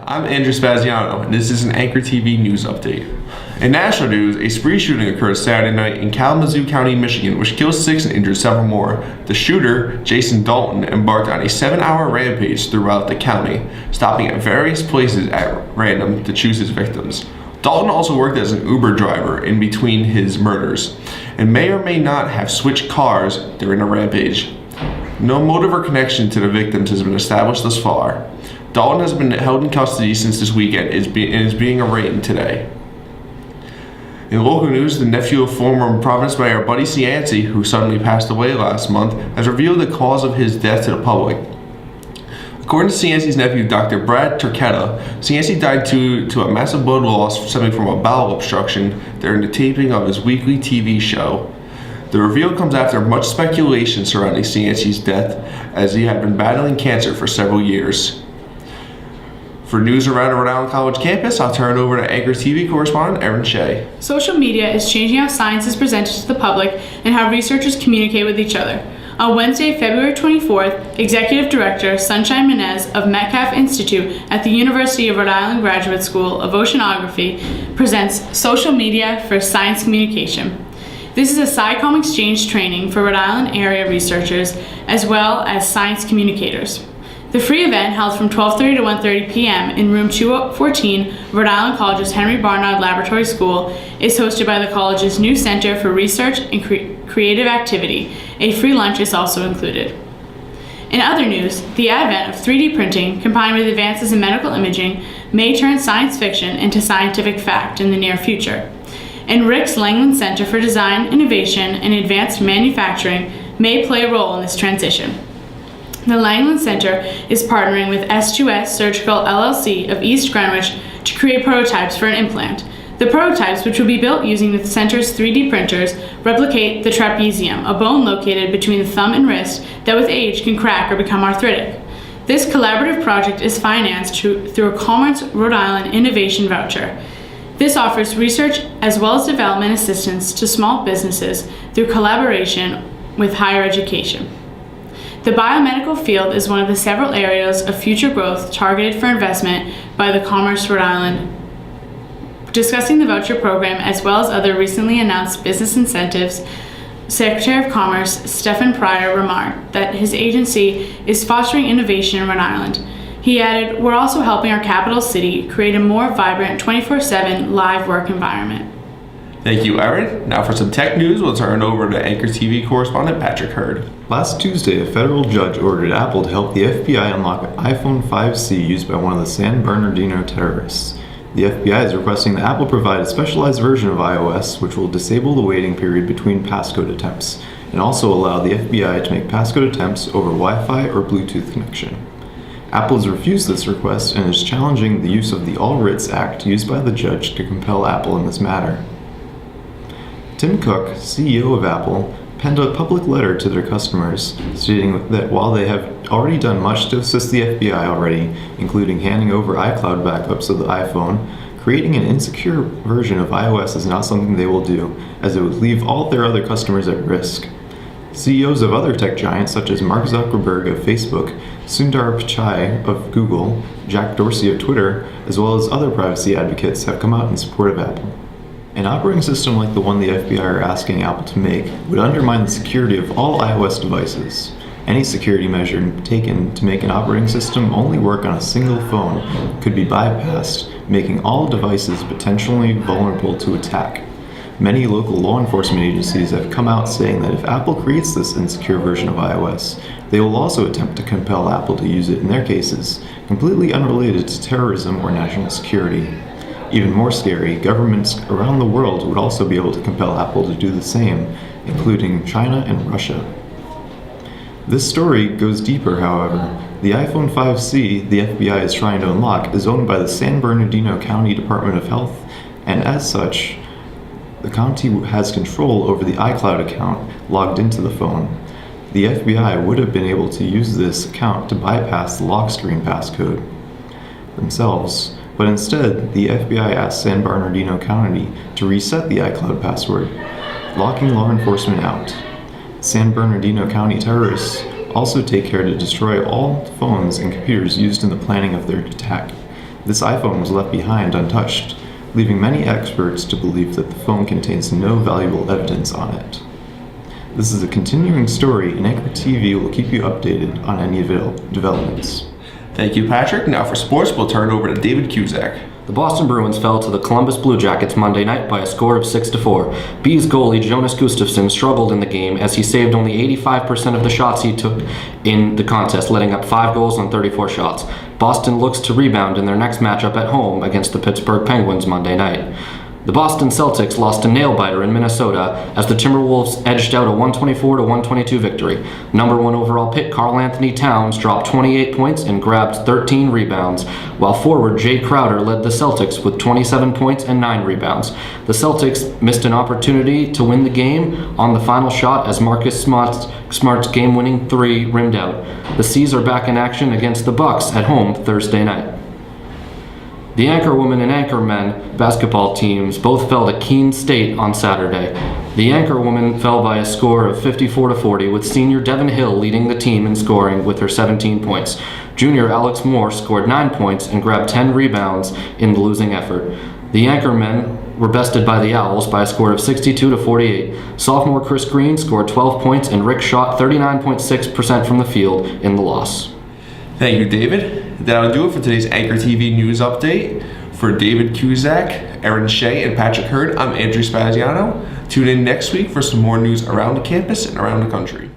I'm Andrew Spaziano, and this is an Anchor TV news update. In national news, a spree shooting occurred Saturday night in Kalamazoo County, Michigan, which killed 6 and injured several more. The shooter, Jason Dalton, embarked on a 7-hour rampage throughout the county, stopping at various places at random to choose his victims. Dalton also worked as an Uber driver in between his murders, and may or may not have switched cars during the rampage. No motive or connection to the victims has been established thus far. Dalton has been held in custody since this weekend and is being arraigned today. In local news, the nephew of former Providence Mayor Buddy Cianci, who suddenly passed away last month, has revealed the cause of his death to the public. According to Cianci's nephew, Dr. Brad Turquetta, Cianci died to a massive blood loss stemming from a bowel obstruction during the taping of his weekly TV show. The reveal comes after much speculation surrounding Cianci's death, as he had been battling cancer for several years. For news around the Rhode Island College campus, I'll turn it over to Anchor TV correspondent Erin Shea. Social media is changing how science is presented to the public and how researchers communicate with each other. On Wednesday, February 24th, Executive Director Sunshine Menez of Metcalf Institute at the University of Rhode Island Graduate School of Oceanography presents Social Media for Science Communication. This is a SciComm exchange training for Rhode Island area researchers as well as science communicators. The free event, held from 12:30 to 1:30 p.m. in room 214, Rhode Island College's Henry Barnard Laboratory School, is hosted by the college's new Center for Research and Creative Activity. A free lunch is also included. In other news, the advent of 3D printing, combined with advances in medical imaging, may turn science fiction into scientific fact in the near future. And Rick's Langland Center for Design, Innovation, and Advanced Manufacturing may play a role in this transition. The Langland Center is partnering with S2S Surgical LLC of East Greenwich to create prototypes for an implant. The prototypes, which will be built using the center's 3D printers, replicate the trapezium, a bone located between the thumb and wrist that with age can crack or become arthritic. This collaborative project is financed through a Commerce Rhode Island Innovation Voucher. This offers research as well as development assistance to small businesses through collaboration with higher education. The biomedical field is one of the several areas of future growth targeted for investment by the Commerce Rhode Island. Discussing the voucher program as well as other recently announced business incentives, Secretary of Commerce Stephen Pryor remarked that his agency is fostering innovation in Rhode Island. He added, "We're also helping our capital city create a more vibrant 24/7 live work environment." Thank you, Erin. Now for some tech news, we'll turn it over to Anchor TV correspondent Patrick Hurd. Last Tuesday, a federal judge ordered Apple to help the FBI unlock an iPhone 5C used by one of the San Bernardino terrorists. The FBI is requesting that Apple provide a specialized version of iOS which will disable the waiting period between passcode attempts, and also allow the FBI to make passcode attempts over Wi-Fi or Bluetooth connection. Apple has refused this request and is challenging the use of the All Writs Act used by the judge to compel Apple in this matter. Tim Cook, CEO of Apple, penned a public letter to their customers stating that while they have already done much to assist the FBI already, including handing over iCloud backups of the iPhone, creating an insecure version of iOS is not something they will do, as it would leave all their other customers at risk. CEOs of other tech giants such as Mark Zuckerberg of Facebook, Sundar Pichai of Google, Jack Dorsey of Twitter, as well as other privacy advocates have come out in support of Apple. An operating system like the one the FBI are asking Apple to make would undermine the security of all iOS devices. Any security measure taken to make an operating system only work on a single phone could be bypassed, making all devices potentially vulnerable to attack. Many local law enforcement agencies have come out saying that if Apple creates this insecure version of iOS, they will also attempt to compel Apple to use it in their cases, completely unrelated to terrorism or national security. Even more scary, governments around the world would also be able to compel Apple to do the same, including China and Russia. This story goes deeper, however. The iPhone 5C the FBI is trying to unlock is owned by the San Bernardino County Department of Health, and as such, the county has control over the iCloud account logged into the phone. The FBI would have been able to use this account to bypass the lock screen passcode themselves, but instead, the FBI asked San Bernardino County to reset the iCloud password, locking law enforcement out. San Bernardino County terrorists also take care to destroy all phones and computers used in the planning of their attack. This iPhone was left behind untouched, leaving many experts to believe that the phone contains no valuable evidence on it. This is a continuing story, and Anchor TV will keep you updated on any developments. Thank you, Patrick. Now for sports, we'll turn it over to David Cusack. The Boston Bruins fell to the Columbus Blue Jackets Monday night by a score of 6-4. Bees goalie Jonas Gustafsson struggled in the game as he saved only 85% of the shots he took in the contest, letting up 5 goals on 34 shots. Boston looks to rebound in their next matchup at home against the Pittsburgh Penguins Monday night. The Boston Celtics lost a nail-biter in Minnesota as the Timberwolves edged out a 124-122 victory. Number 1 overall pick Karl Anthony Towns dropped 28 points and grabbed 13 rebounds, while forward Jay Crowder led the Celtics with 27 points and 9 rebounds. The Celtics missed an opportunity to win the game on the final shot as Marcus Smart's game-winning 3 rimmed out. The C's are back in action against the Bucks at home Thursday night. The Anchorwomen and Anchormen basketball teams both fell to Keene State on Saturday. The Anchorwomen fell by a score of 54-40, with senior Devin Hill leading the team in scoring with her 17 points. Junior Alex Moore scored 9 points and grabbed 10 rebounds in the losing effort. The Anchormen were bested by the Owls by a score of 62-48. Sophomore Chris Green scored 12 points and Rick shot 39.6% from the field in the loss. Thank you, David. That'll do it for today's Anchor TV news update. For David Cusack, Erin Shea, and Patrick Hurd, I'm Andrew Spaziano. Tune in next week for some more news around the campus and around the country.